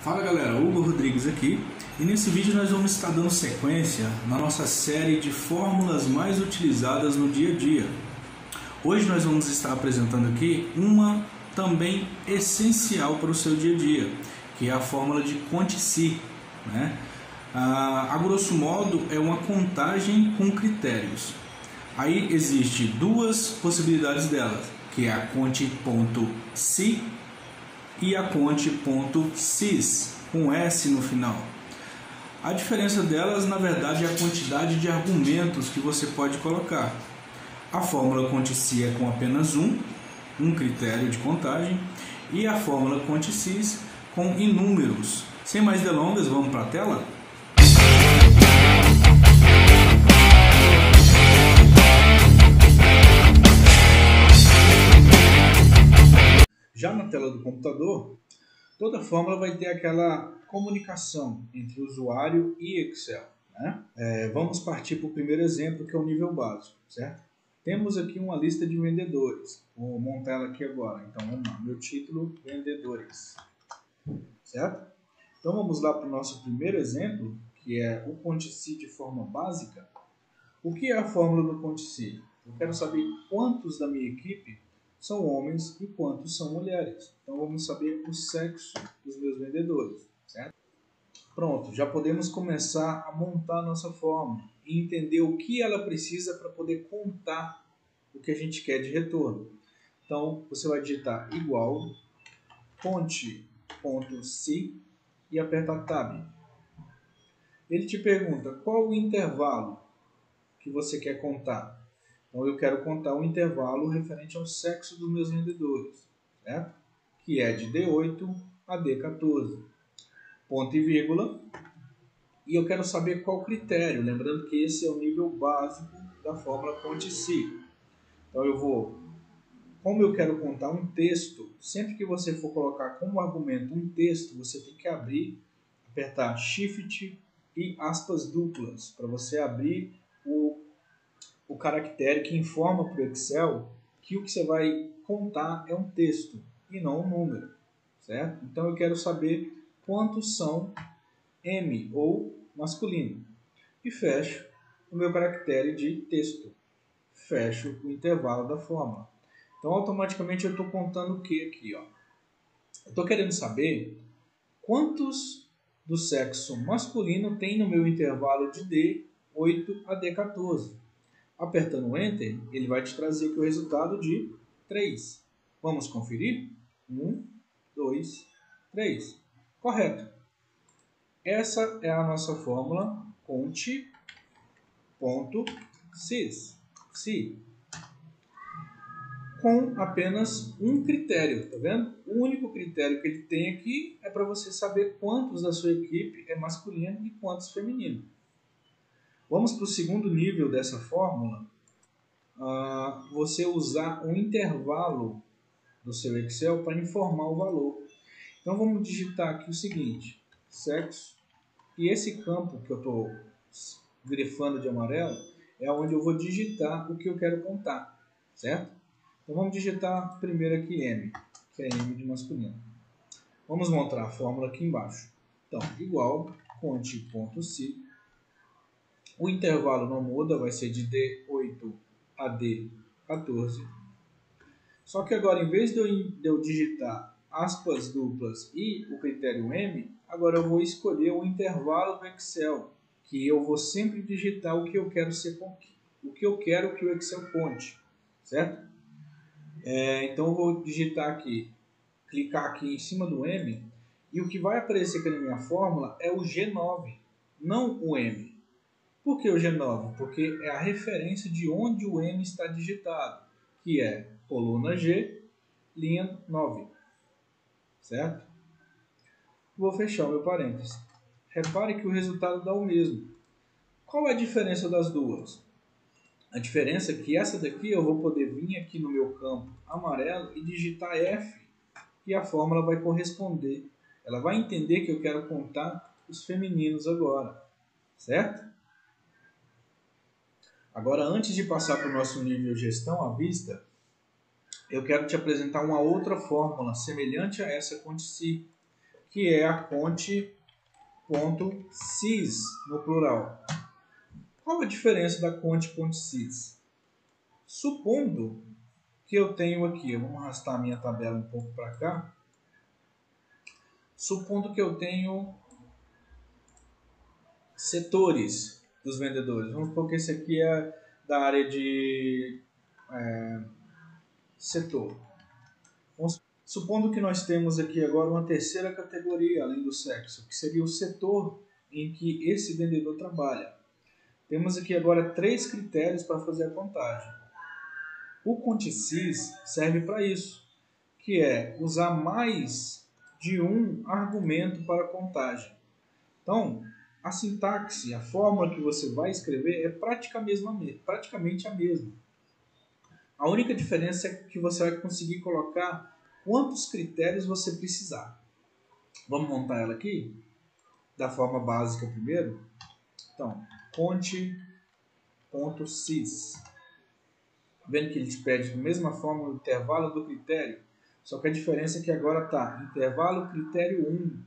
Fala galera, Hugo Rodrigues aqui, e nesse vídeo nós vamos estar dando sequência na nossa série de fórmulas mais utilizadas no dia a dia. Hoje nós vamos estar apresentando aqui uma também essencial para o seu dia a dia, que é a fórmula de Conte-se, né? A grosso modo é uma contagem com critérios. Aí existe duas possibilidades delas, que é a Conte.se e a Conte.sys, com S no final. A diferença delas, na verdade, é a quantidade de argumentos que você pode colocar. A fórmula Conte-se é com apenas um critério de contagem, e a fórmula Conte-sys com inúmeros. Sem mais delongas, vamos para a tela? Já na tela do computador, toda fórmula vai ter aquela comunicação entre usuário e Excel, né? Vamos partir para o primeiro exemplo, que é o nível básico, certo? Temos aqui uma lista de vendedores. Vou montar ela aqui agora. Então vamos lá, meu título, vendedores, certo? Então vamos lá para o nosso primeiro exemplo, que é o Conte-se de forma básica. O que é a fórmula do Conte-se? Eu quero saber quantos da minha equipe são homens e quantos são mulheres. Então vamos saber o sexo dos meus vendedores, certo? Pronto, já podemos começar a montar a nossa fórmula e entender o que ela precisa para poder contar o que a gente quer de retorno. Então você vai digitar igual Conte.se e aperta Tab. Ele te pergunta qual o intervalo que você quer contar. Então eu quero contar o intervalo referente ao sexo dos meus vendedores, certo? Que é de D8 a D14. Ponto e vírgula. E eu quero saber qual critério, lembrando que esse é o nível básico da fórmula Conte-se. Então como eu quero contar um texto, sempre que você for colocar como argumento um texto, você tem que abrir, apertar Shift e aspas duplas, para você abrir o caractere que informa para o Excel que o que você vai contar é um texto e não um número, certo? Então eu quero saber quantos são M ou masculino e fecho o meu caractere de texto, fecho o intervalo da fórmula. Então automaticamente eu estou contando o que aqui, ó? Eu estou querendo saber quantos do sexo masculino tem no meu intervalo de D8 a D14. Apertando Enter, ele vai te trazer aqui o resultado de 3. Vamos conferir? 1, 2, 3. Correto. Essa é a nossa fórmula Conte.sys, com apenas um critério, tá vendo? O único critério que ele tem aqui é para você saber quantos da sua equipe é masculino e quantos feminino. Vamos para o segundo nível dessa fórmula. Você usar um intervalo do seu Excel para informar o valor. Então vamos digitar aqui o seguinte, sexo, e esse campo que eu estou grifando de amarelo é onde eu vou digitar o que eu quero contar, certo? Então vamos digitar primeiro aqui M, que é M de masculino. Vamos montar a fórmula aqui embaixo. Então, igual Conte.se, o intervalo não muda, vai ser de D8 a D14. Só que agora, em vez de eu digitar aspas duplas e o critério M, agora eu vou escolher o intervalo do Excel, que eu vou sempre digitar o que eu quero que o Excel conte, certo? Então eu vou digitar aqui, clicar aqui em cima do M, e o que vai aparecer aqui na minha fórmula é o G9, não o M. Por que o G9? Porque é a referência de onde o M está digitado, que é coluna G, linha 9, certo? Vou fechar o meu parênteses. Repare que o resultado dá o mesmo. Qual é a diferença das duas? A diferença é que essa daqui eu vou poder vir aqui no meu campo amarelo e digitar F, e a fórmula vai corresponder. Ela vai entender que eu quero contar os femininos agora, certo? Agora, antes de passar para o nosso nível gestão à vista, eu quero te apresentar uma outra fórmula semelhante a essa Conte-se, que é a conte.sys no plural. Qual a diferença da conte.sys? Supondo que eu tenho aqui, vamos arrastar a minha tabela um pouco para cá. Supondo que eu tenho setores dos vendedores. Vamos supor que esse aqui é da área de setor. Supondo que nós temos aqui agora uma terceira categoria, além do sexo, que seria o setor em que esse vendedor trabalha. Temos aqui agora 3 critérios para fazer a contagem. O ConteSys serve para isso, que é usar mais de um argumento para a contagem. Então, a sintaxe, a fórmula que você vai escrever é praticamente a mesma. A única diferença é que você vai conseguir colocar quantos critérios você precisar. Vamos montar ela aqui? Da forma básica primeiro. Então, conte.sys. Vendo que ele te pede a mesma forma o intervalo do critério, só que a diferença é que agora está intervalo critério 1.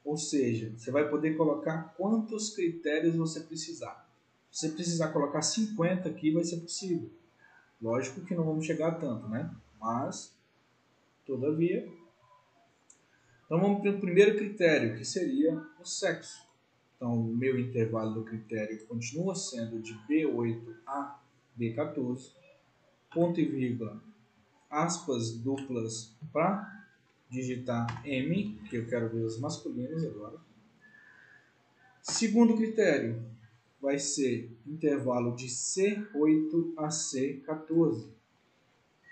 Ou seja, você vai poder colocar quantos critérios você precisar. Se você precisar colocar 50 aqui, vai ser possível. Lógico que não vamos chegar a tanto, né? Mas, todavia. Então vamos para o primeiro critério, que seria o sexo. Então o meu intervalo do critério continua sendo de B8 a B14, ponto e vírgula, aspas duplas para digitar M, que eu quero ver os masculinos agora. Segundo critério vai ser intervalo de C8 a C14,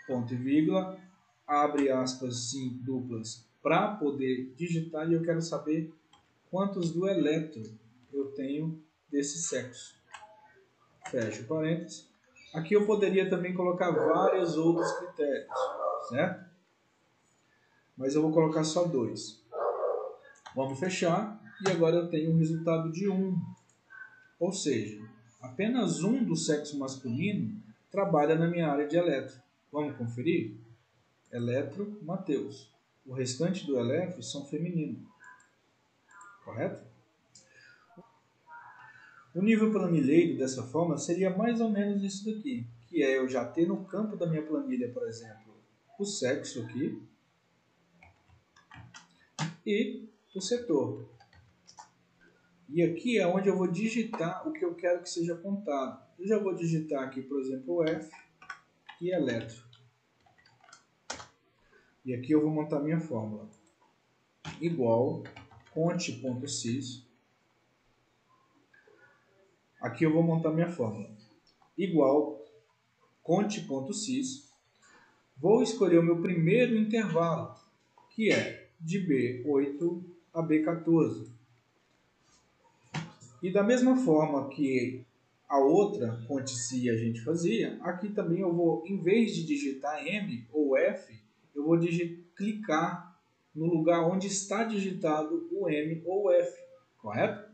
ponto e vírgula, abre aspas sim duplas para poder digitar, e eu quero saber quantos do eletro eu tenho desse sexo. Fecho parênteses. Aqui eu poderia também colocar vários outros critérios, certo? Mas eu vou colocar só 2. Vamos fechar, e agora eu tenho um resultado de 1. Ou seja, apenas um do sexo masculino trabalha na minha área de eletro. Vamos conferir? Eletro, Mateus. O restante do eletro são femininos. Correto? O nível planilheiro dessa forma seria mais ou menos isso daqui, que é eu já ter no campo da minha planilha, por exemplo, o sexo aqui e o setor. E aqui é onde eu vou digitar o que eu quero que seja contado. Eu já vou digitar aqui, por exemplo, o F e eletro. E aqui eu vou montar minha fórmula. Igual conte.sys. Aqui eu vou montar minha fórmula. Igual conte.sys. Vou escolher o meu primeiro intervalo, que é de B8 a B14. E da mesma forma que a outra ConteSys a gente fazia, aqui também eu vou, em vez de digitar M ou F, eu vou clicar no lugar onde está digitado o M ou F, correto?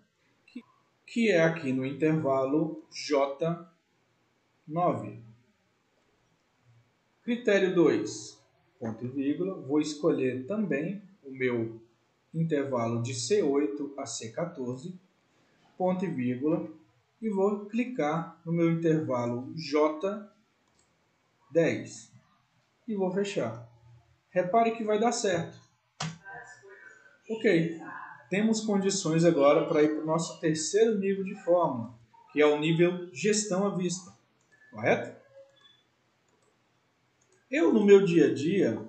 Que é aqui no intervalo J9. Critério 2, ponto e vírgula, vou escolher também o meu intervalo de C8 a C14, ponto e vírgula, e vou clicar no meu intervalo J10 e vou fechar. Repare que vai dar certo. Ok, temos condições agora para ir para o nosso terceiro nível de fórmula, que é o nível gestão à vista, correto? Eu, no meu dia a dia,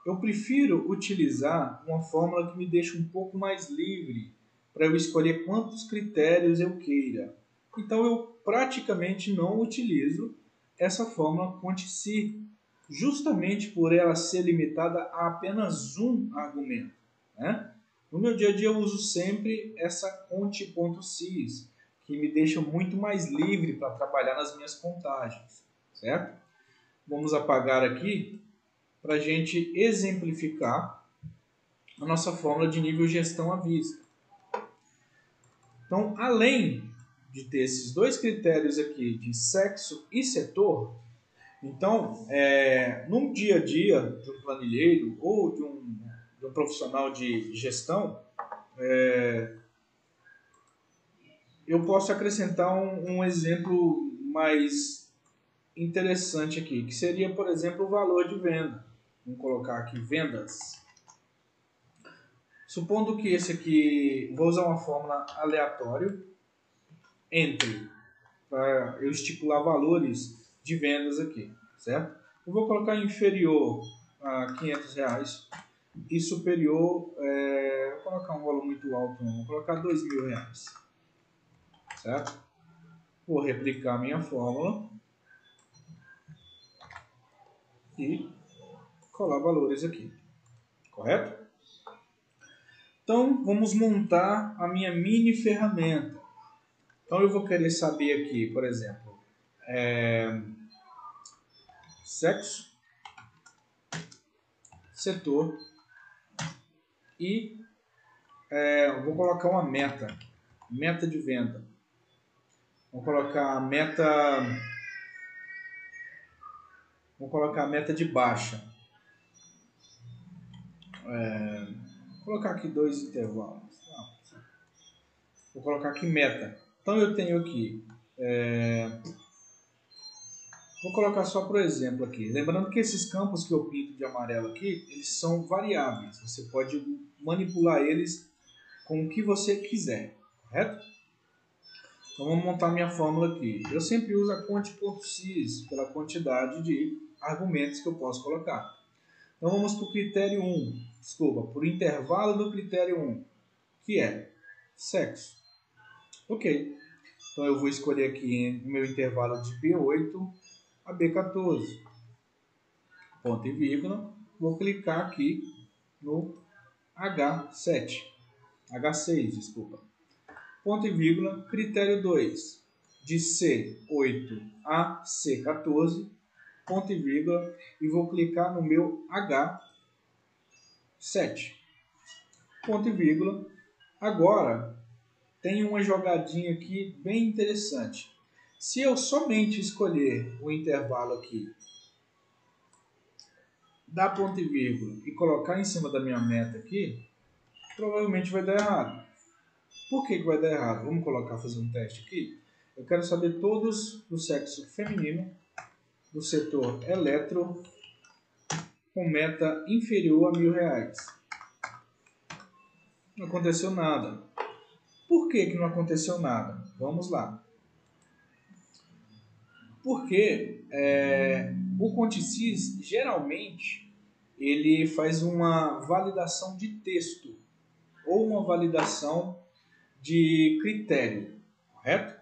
eu prefiro utilizar uma fórmula que me deixa um pouco mais livre para eu escolher quantos critérios eu queira. Então, eu praticamente não utilizo essa fórmula ConteSys, justamente por ela ser limitada a apenas um argumento, né? No meu dia a dia, eu uso sempre essa conte.sys, que me deixa muito mais livre para trabalhar nas minhas contagens, certo? Vamos apagar aqui para a gente exemplificar a nossa fórmula de nível gestão à vista. Então, além de ter esses 2 critérios aqui de sexo e setor, então, no dia a dia de um planilheiro ou de um um profissional de gestão, eu posso acrescentar um exemplo mais interessante aqui, que seria, por exemplo, o valor de venda. Vamos colocar aqui vendas. Supondo que esse aqui, vou usar uma fórmula aleatória entre, para eu estipular valores de vendas aqui, certo? Eu vou colocar inferior a R$500 e superior, vou colocar um valor muito alto, não, vou colocar R$2.000, certo? Vou replicar a minha fórmula e colar valores aqui, correto? Então, vamos montar a minha mini ferramenta. Então, eu vou querer saber aqui, por exemplo, sexo, setor e vou colocar uma meta de venda. Vou colocar a meta de baixa. Vou colocar aqui 2 intervalos. Vou colocar aqui meta. Então eu tenho aqui, vou colocar só por exemplo aqui. Lembrando que esses campos que eu pinto de amarelo aqui, eles são variáveis. Você pode manipular eles com o que você quiser, correto? Então vamos montar minha fórmula aqui. Eu sempre uso a quant.sys pela quantidade de argumentos que eu posso colocar. Então vamos para o critério 1, por o intervalo do critério 1, que é sexo. Ok. Então eu vou escolher aqui o meu intervalo de B8 a B14. Ponto e vírgula. Vou clicar aqui no H6, ponto e vírgula, critério 2, de C8 a C14, ponto e vírgula, e vou clicar no meu H7, ponto e vírgula. Agora, tem uma jogadinha aqui bem interessante. Se eu somente escolher o intervalo aqui, dar ponto e vírgula e colocar em cima da minha meta aqui, provavelmente vai dar errado. Por que vai dar errado? Vamos fazer um teste aqui. Eu quero saber todos do sexo feminino, do setor eletro, com meta inferior a R$1.000. Não aconteceu nada. Por que não aconteceu nada? Vamos lá. Porque o quant.sys, geralmente, ele faz uma validação de texto ou uma validação de critério, correto?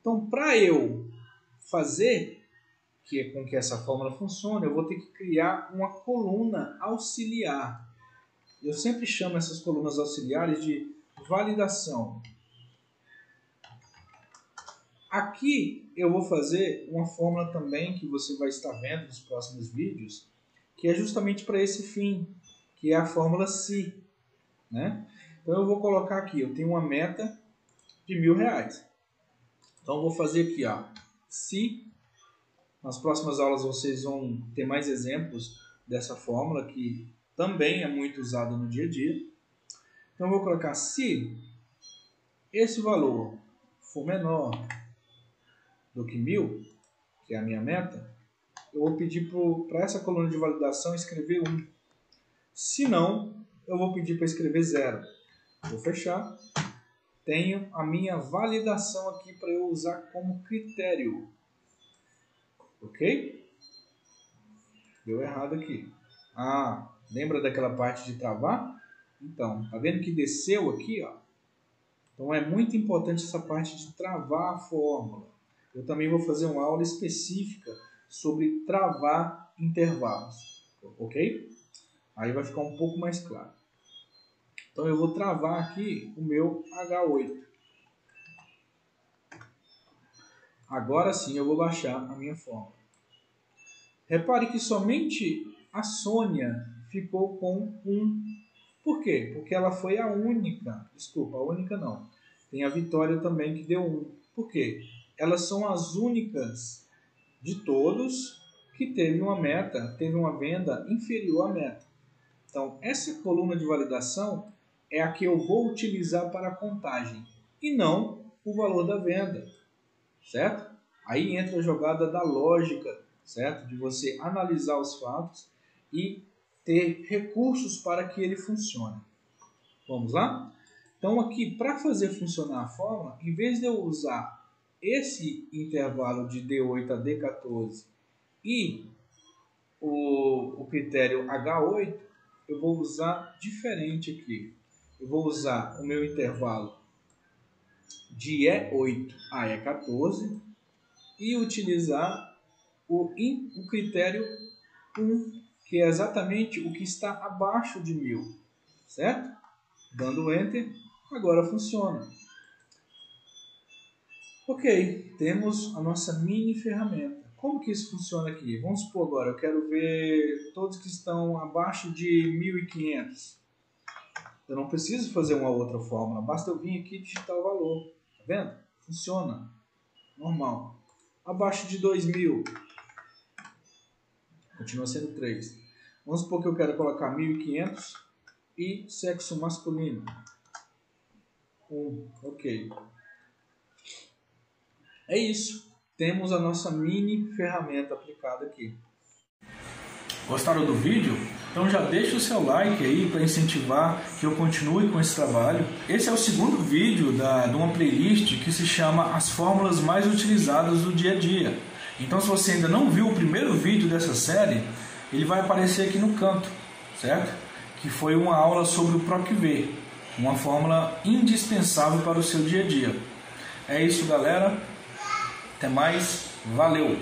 Então, para eu fazer com que essa fórmula funcione, eu vou ter que criar uma coluna auxiliar. Eu sempre chamo essas colunas auxiliares de validação. Aqui eu vou fazer uma fórmula também que você vai estar vendo nos próximos vídeos, que é justamente para esse fim, que é a fórmula SI, né? Então eu vou colocar aqui, eu tenho uma meta de R$1.000. Então eu vou fazer aqui, ó, SI. Nas próximas aulas vocês vão ter mais exemplos dessa fórmula que também é muito usada no dia a dia. Então eu vou colocar se esse valor for menor do que 1.000, que é a minha meta, eu vou pedir para essa coluna de validação escrever 1. Se não, eu vou pedir para escrever 0. Vou fechar. Tenho a minha validação aqui para eu usar como critério. Ok? Deu errado aqui. Lembra daquela parte de travar? Então, tá vendo que desceu aqui, ó? Então é muito importante essa parte de travar a fórmula. Eu também vou fazer uma aula específica sobre travar intervalos, ok? Aí vai ficar um pouco mais claro. Então eu vou travar aqui o meu H8. Agora sim eu vou baixar a minha fórmula. Repare que somente a Sônia ficou com 1. Por quê? Porque ela foi a única. Desculpa, a única não. Tem a Vitória também que deu 1. Por quê? Elas são as únicas de todos que teve uma meta, teve uma venda inferior à meta. Então, essa coluna de validação é a que eu vou utilizar para a contagem e não o valor da venda, certo? Aí entra a jogada da lógica, certo? De você analisar os fatos e ter recursos para que ele funcione. Vamos lá? Então aqui, para fazer funcionar a fórmula, em vez de eu usar esse intervalo de D8 a D14 e o critério H8, eu vou usar diferente aqui. Eu vou usar o meu intervalo de E8 a E14 e utilizar o critério 1, que é exatamente o que está abaixo de 1000, certo? Dando Enter, agora funciona. Ok, temos a nossa mini ferramenta. Como que isso funciona aqui? Vamos supor agora, eu quero ver todos que estão abaixo de 1500. Eu não preciso fazer uma outra fórmula, basta eu vir aqui e digitar o valor. Tá vendo? Funciona. Normal. Abaixo de 2000. Continua sendo 3. Vamos supor que eu quero colocar 1500 e sexo masculino. 1. Ok. É isso. Temos a nossa mini ferramenta aplicada aqui. Gostaram do vídeo? Então já deixa o seu like aí para incentivar que eu continue com esse trabalho. Esse é o segundo vídeo de uma playlist que se chama As Fórmulas Mais Utilizadas do Dia a Dia. Então se você ainda não viu o primeiro vídeo dessa série, ele vai aparecer aqui no canto, certo? Que foi uma aula sobre o PROC-V, uma fórmula indispensável para o seu dia a dia. É isso, galera. Até mais. Valeu!